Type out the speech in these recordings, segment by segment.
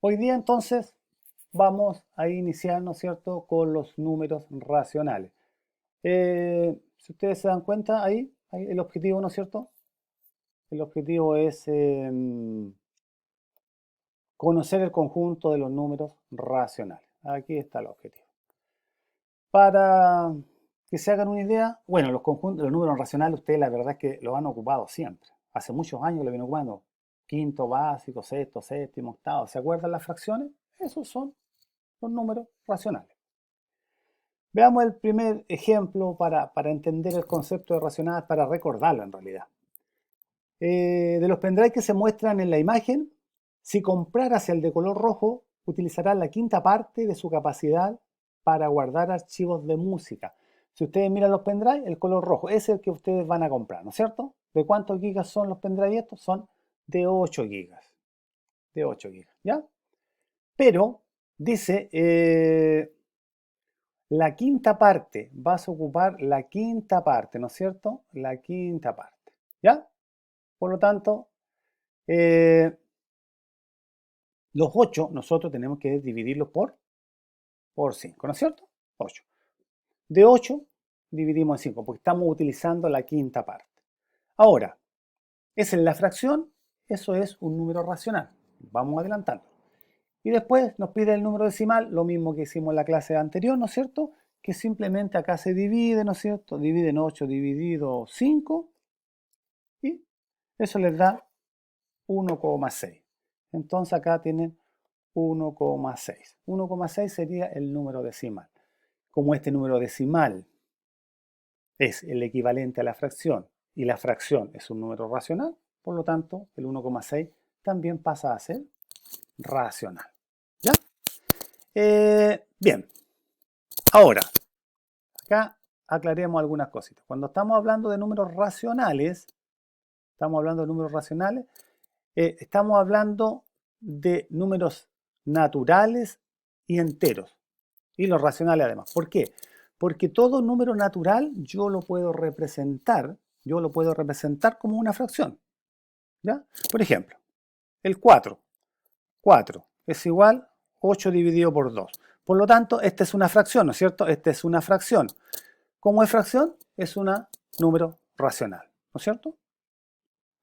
Hoy día entonces vamos a iniciar, ¿no es cierto?, con los números racionales. Si ustedes se dan cuenta, ahí el objetivo, ¿no es cierto? El objetivo es conocer el conjunto de los números racionales. Aquí está el objetivo. Para que se hagan una idea, bueno, los números racionales, ustedes la verdad es que los han ocupado siempre. Hace muchos años lo vienen ocupando. Quinto básico, sexto, séptimo, octavo. ¿Se acuerdan las fracciones? Esos son los números racionales. Veamos el primer ejemplo para entender el concepto de racional, para recordarlo en realidad. De los pendrive que se muestran en la imagen, si compraras el de color rojo, utilizarás la quinta parte de su capacidad para guardar archivos de música. Si ustedes miran los pendrive, el color rojo es el que ustedes van a comprar, ¿no es cierto? ¿De cuántos gigas son los pendrive estos? Son de 8 gigas. De 8 gigas, ¿ya? Pero dice, la quinta parte, vas a ocupar la quinta parte, ¿no es cierto? La quinta parte, ¿ya? Por lo tanto, los 8 nosotros tenemos que dividirlos por 5, ¿no es cierto? 8. De 8 dividimos en 5 porque estamos utilizando la quinta parte. Ahora, esa es la fracción, eso es un número racional. Vamos adelantando. Y después nos pide el número decimal, lo mismo que hicimos en la clase anterior, ¿no es cierto? Que simplemente acá se divide, ¿no es cierto? Divide en 8 dividido 5 y eso les da 1,6. Entonces acá tienen 1,6. 1,6 sería el número decimal. Como este número decimal es el equivalente a la fracción y la fracción es un número racional, por lo tanto el 1,6 también pasa a ser racional. ¿Ya? Bien, ahora, acá aclaremos algunas cositas. Cuando estamos hablando de números racionales, estamos hablando de números naturales y enteros. Y los racionales además. ¿Por qué? Porque todo número natural yo lo puedo representar como una fracción. ¿Ya? Por ejemplo, el 4. 4 es igual a 8 dividido por 2. Por lo tanto, esta es una fracción, ¿no es cierto? Esta es una fracción. ¿Cómo es fracción? Es un número racional, ¿no es cierto?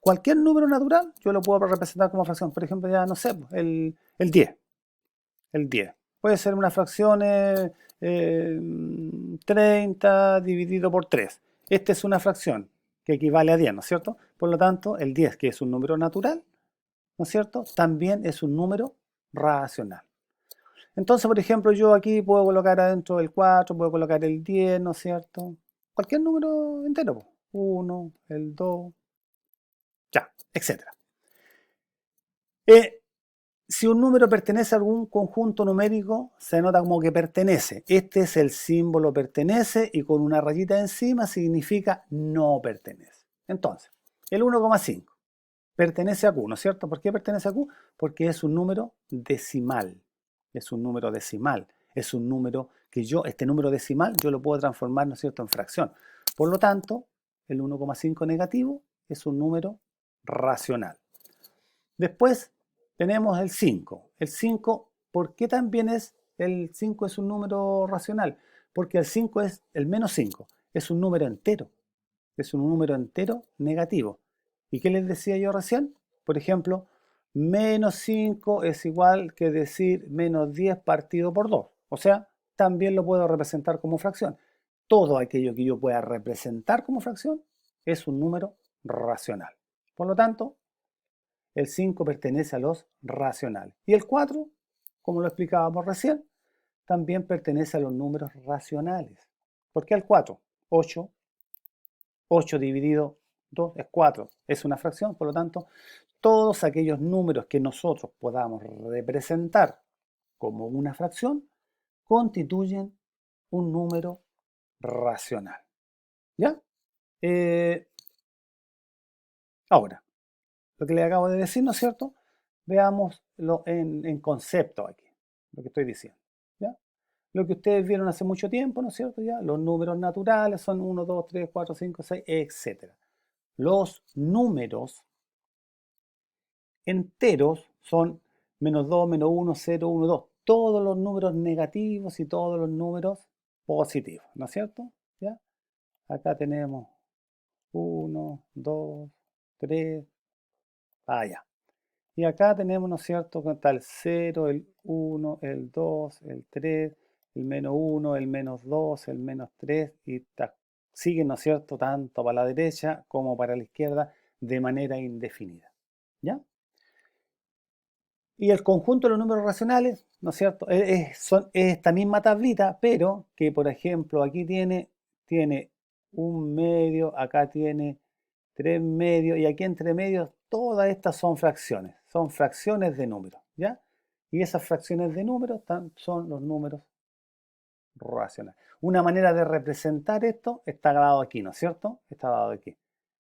Cualquier número natural yo lo puedo representar como fracción. Por ejemplo, ya no sé, el 10. El 10. Puede ser una fracción 30 dividido por 3. Esta es una fracción que equivale a 10, ¿no es cierto? Por lo tanto, el 10, que es un número natural, ¿no es cierto? También es un número racional. Entonces, por ejemplo, yo aquí puedo colocar adentro el 4, puedo colocar el 10, ¿no es cierto? Cualquier número entero. 1, el 2, ya, etc. Si un número pertenece a algún conjunto numérico, se nota como que pertenece. Este es el símbolo pertenece y con una rayita encima significa no pertenece. Entonces, el 1,5 pertenece a Q, ¿no es cierto? ¿Por qué pertenece a Q? Porque es un número decimal. Es un número decimal. Es un número que este número decimal, yo lo puedo transformar, ¿no es cierto?, en fracción. Por lo tanto, el 1,5 negativo es un número racional. Después tenemos el 5. El 5, ¿por qué también el 5 es un número racional? Porque el 5 es el menos 5. Es un número entero. Es un número entero negativo. ¿Y qué les decía yo recién? Por ejemplo, menos 5 es igual que decir menos 10 partido por 2. O sea, también lo puedo representar como fracción. Todo aquello que yo pueda representar como fracción es un número racional. Por lo tanto, el 5 pertenece a los racionales. Y el 4, como lo explicábamos recién, también pertenece a los números racionales. ¿Por qué el 4? 8. 8 dividido 2 es 4. Es una fracción, por lo tanto, todos aquellos números que nosotros podamos representar como una fracción constituyen un número racional. ¿Ya? Ahora, lo que le acabo de decir, ¿no es cierto? Veámoslo en concepto aquí, lo que estoy diciendo. ¿Ya? Lo que ustedes vieron hace mucho tiempo, ¿no es cierto? ¿Ya? Los números naturales son 1, 2, 3, 4, 5, 6, etc. Los números enteros son menos 2, menos 1, 0, 1, 2. Todos los números negativos y todos los números positivos, ¿no es cierto? ¿Ya? Acá tenemos 1, 2, 3, allá. Y acá tenemos, ¿no es cierto?, con tal 0, el 1, el 2, el 3, el menos 1, el menos 2, el menos 3, y siguen, ¿no es cierto?, tanto para la derecha como para la izquierda de manera indefinida. ¿Ya? Y el conjunto de los números racionales, ¿no es cierto?, es esta misma tablita, pero que, por ejemplo, aquí tiene un medio, acá tiene 3 medios, y aquí entre medios, todas estas son fracciones de números, ¿ya? Y esas fracciones de números son los números racionales. Una manera de representar esto está dado aquí, ¿no es cierto? Está dado aquí.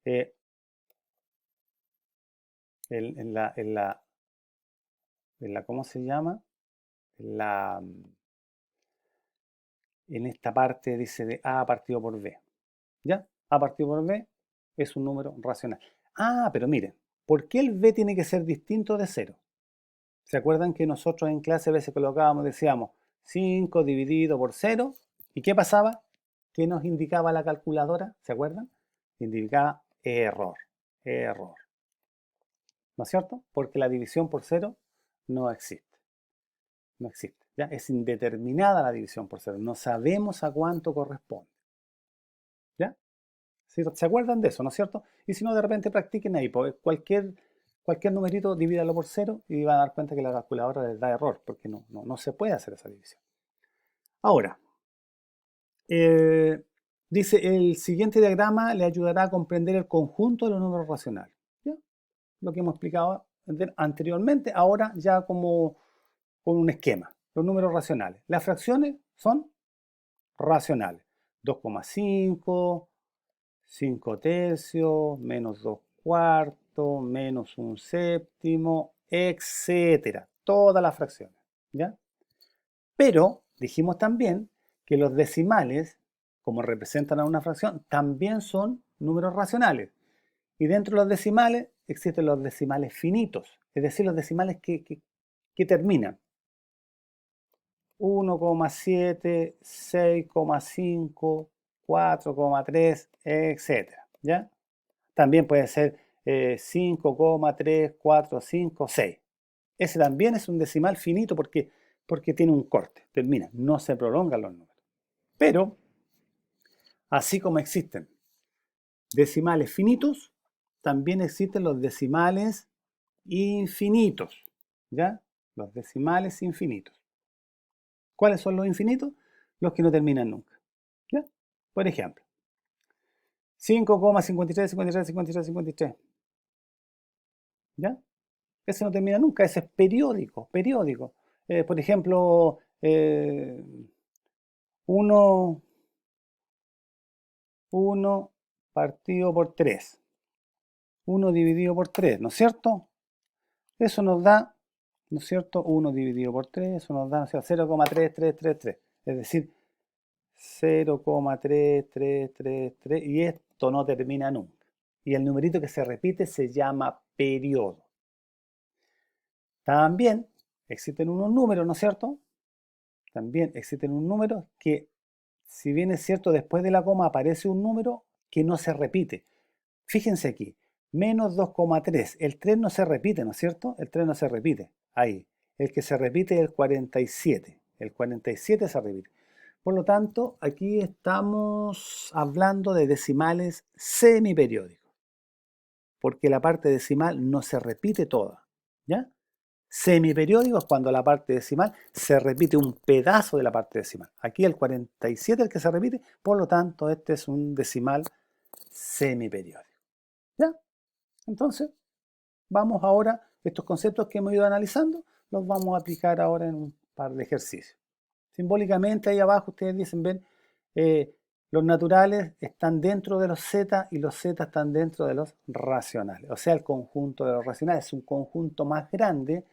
Eh, en la, ¿cómo se llama? La, en esta parte dice de A partido por B, ¿ya? A partido por B es un número racional. Ah, pero miren, ¿por qué el B tiene que ser distinto de 0? ¿Se acuerdan que nosotros en clase a veces colocábamos, decíamos 5 dividido por 0? ¿Y qué pasaba? ¿Qué nos indicaba la calculadora? ¿Se acuerdan? Indicaba error, error. ¿No es cierto? Porque la división por 0 no existe. No existe. ¿Ya? Es indeterminada la división por 0. No sabemos a cuánto corresponde. ¿Ya? ¿Sí? ¿Se acuerdan de eso? ¿No es cierto? Y si no, de repente practiquen ahí. Pues cualquier numerito divídalo por 0 y van a dar cuenta que la calculadora les da error, porque no se puede hacer esa división. Ahora, dice, el siguiente diagrama le ayudará a comprender el conjunto de los números racionales. ¿Ya? Lo que hemos explicado anteriormente, ahora ya como con un esquema. Los números racionales. Las fracciones son racionales. 2,5, 5 tercios, menos 2 cuartos, menos un séptimo, etcétera. Todas las fracciones. ¿Ya? Pero dijimos también que los decimales, como representan a una fracción, también son números racionales. Y dentro de los decimales existen los decimales finitos, es decir, los decimales que terminan. 1,7, 6,5, 4,3, etc. ¿Ya? También puede ser 5,3, 4, 5, 6. Ese también es un decimal finito porque tiene un corte, termina, no se prolongan los números. Pero, así como existen decimales finitos, también existen los decimales infinitos, ¿ya? Los decimales infinitos. ¿Cuáles son los infinitos? Los que no terminan nunca, ¿ya? Por ejemplo, 5,53, 53, 53, 53, ¿ya? Ese no termina nunca, ese es periódico, periódico. Por ejemplo, 1 partido por 3. 1 dividido por 3, ¿no es cierto? Eso nos da, ¿no es cierto? 1 dividido por 3, eso nos da, o sea, 0,3333. Es decir, 0,3333, y esto no termina nunca. Y el numerito que se repite se llama periodo. También existen unos números, ¿no es cierto? También existen unos números que, si bien es cierto, después de la coma aparece un número que no se repite. Fíjense aquí, menos 2,3. El 3 no se repite, ¿no es cierto? El 3 no se repite. Ahí. El que se repite es el 47. El 47 se repite. Por lo tanto, aquí estamos hablando de decimales semiperiódicos, porque la parte decimal no se repite toda. ¿Ya? Semiperiódico es cuando la parte decimal se repite un pedazo de la parte decimal. Aquí el 47 es el que se repite, por lo tanto, este es un decimal semiperiódico. ¿Ya? Entonces, vamos ahora, estos conceptos que hemos ido analizando, los vamos a aplicar ahora en un par de ejercicios. Simbólicamente ahí abajo ustedes dicen, ven, los naturales están dentro de los z y los z están dentro de los racionales. O sea, el conjunto de los racionales es un conjunto más grande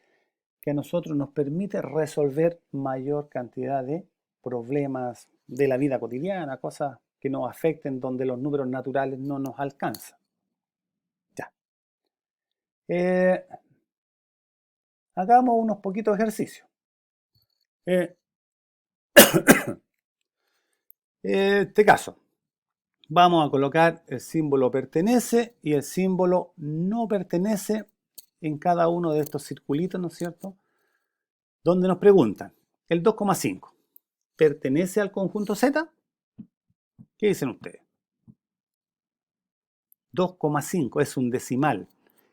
que a nosotros nos permite resolver mayor cantidad de problemas de la vida cotidiana, cosas que nos afecten donde los números naturales no nos alcanzan. Ya. Hagamos unos poquitos ejercicios. En este caso, vamos a colocar el símbolo pertenece y el símbolo no pertenece en cada uno de estos circulitos, ¿no es cierto? Donde nos preguntan, el 2,5, ¿pertenece al conjunto Z? ¿Qué dicen ustedes? 2,5 es un decimal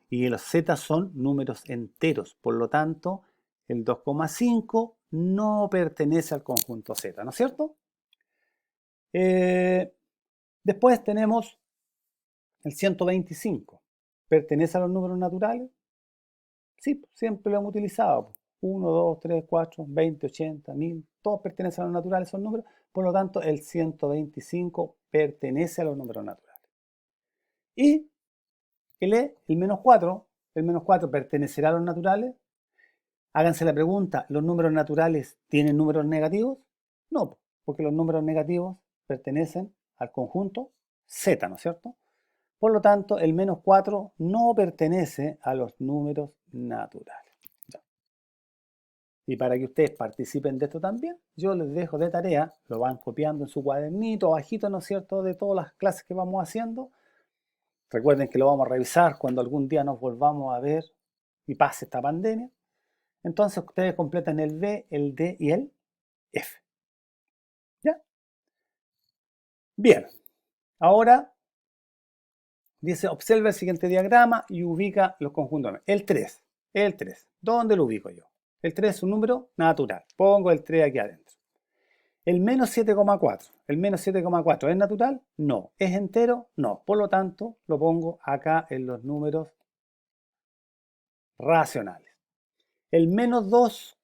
y los Z son números enteros, por lo tanto, el 2,5 no pertenece al conjunto Z, ¿no es cierto? Después tenemos el 125. ¿Pertenece a los números naturales? Sí, siempre lo hemos utilizado. 1, 2, 3, 4, 20, 80, 1000, todos pertenecen a los naturales, son números. Por lo tanto, el 125 pertenece a los números naturales. Y el menos 4, ¿pertenecerá a los naturales? Háganse la pregunta, ¿los números naturales tienen números negativos? No, porque los números negativos pertenecen al conjunto Z, ¿no es cierto? Por lo tanto, el menos 4 no pertenece a los números naturales. Ya. Y para que ustedes participen de esto también, yo les dejo de tarea, lo van copiando en su cuadernito, bajito, ¿no es cierto?, de todas las clases que vamos haciendo. Recuerden que lo vamos a revisar cuando algún día nos volvamos a ver y pase esta pandemia. Entonces ustedes completan el B, el D y el F. ¿Ya? Bien. Ahora dice, observa el siguiente diagrama y ubica los conjuntos. El 3. ¿Dónde lo ubico yo? El 3 es un número natural. Pongo el 3 aquí adentro. El menos 7,4. ¿El menos 7,4 es natural? No. ¿Es entero? No. Por lo tanto, lo pongo acá en los números racionales. El menos 2,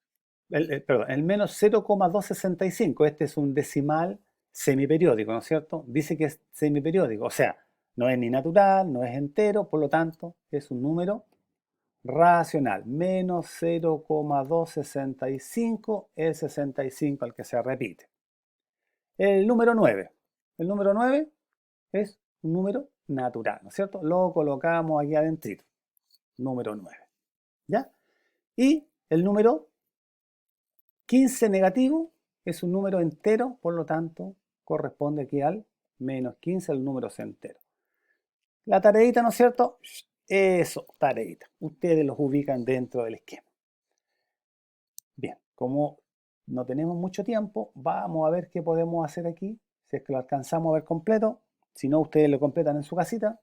el menos 0,265. Este es un decimal semiperiódico, ¿no es cierto? Dice que es semiperiódico. O sea, no es ni natural, no es entero, por lo tanto, es un número racional. Menos 0,265, el 65 al que se repite. El número 9. El número 9 es un número natural, ¿no es cierto? Lo colocamos aquí adentro. Número 9. ¿Ya? Y el número 15 negativo es un número entero, por lo tanto, corresponde aquí al menos 15, el número entero. La tareita, ¿no es cierto? Eso, tareita. Ustedes los ubican dentro del esquema. Bien, como no tenemos mucho tiempo, vamos a ver qué podemos hacer aquí. Si es que lo alcanzamos a ver completo. Si no, ustedes lo completan en su casita.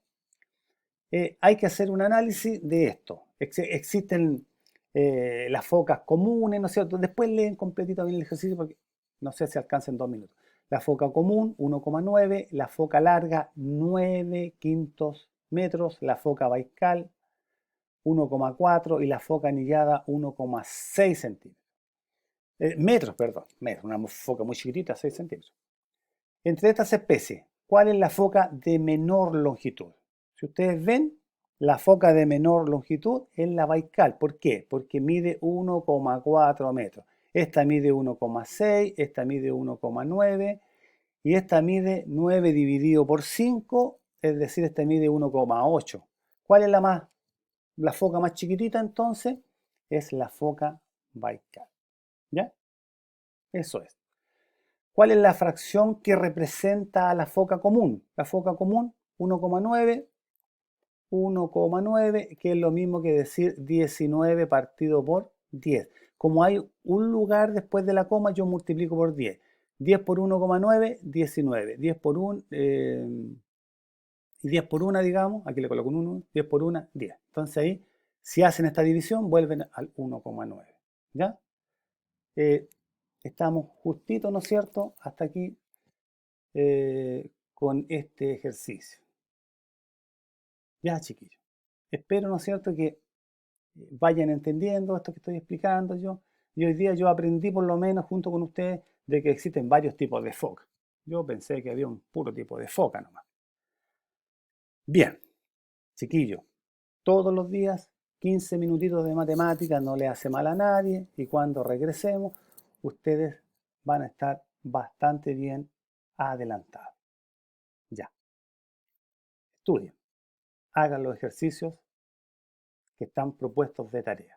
Hay que hacer un análisis de esto. Existen las focas comunes, ¿no es cierto? Después leen completito bien el ejercicio porque no sé si alcanza en 2 minutos. La foca común, 1,9. La foca larga, 9/5 metros. La foca baikal, 1,4. Y la foca anillada, 1,6 centímetros. Metros, una foca muy chiquitita, 6 centímetros. Entre estas especies, ¿cuál es la foca de menor longitud? Si ustedes ven, la foca de menor longitud es la baikal. ¿Por qué? Porque mide 1,4 metros. Esta mide 1,6, esta mide 1,9 y esta mide 9 dividido por 5, es decir, esta mide 1,8. ¿Cuál es la foca más chiquitita entonces? Es la foca baikal. ¿Ya? Eso es. ¿Cuál es la fracción que representa a la foca común? La foca común, 1,9, que es lo mismo que decir 19 partido por 10. Como hay un lugar después de la coma, yo multiplico por 10. 10 por 1,9, 19. 10 por 1, y 10 por 1, digamos, aquí le coloco un 1, 10 por 1, 10. Entonces ahí, si hacen esta división, vuelven al 1,9. ¿Ya? Estamos justitos, ¿no es cierto?, hasta aquí con este ejercicio. Ya, chiquillos. Espero, ¿no es cierto?, que vayan entendiendo esto que estoy explicando yo. Y hoy día yo aprendí, por lo menos junto con ustedes, de que existen varios tipos de foca. Yo pensé que había un puro tipo de foca nomás. Bien, chiquillos, todos los días 15 minutitos de matemática no le hace mal a nadie y cuando regresemos ustedes van a estar bastante bien adelantados. Ya, estudien, hagan los ejercicios que están propuestos de tarea.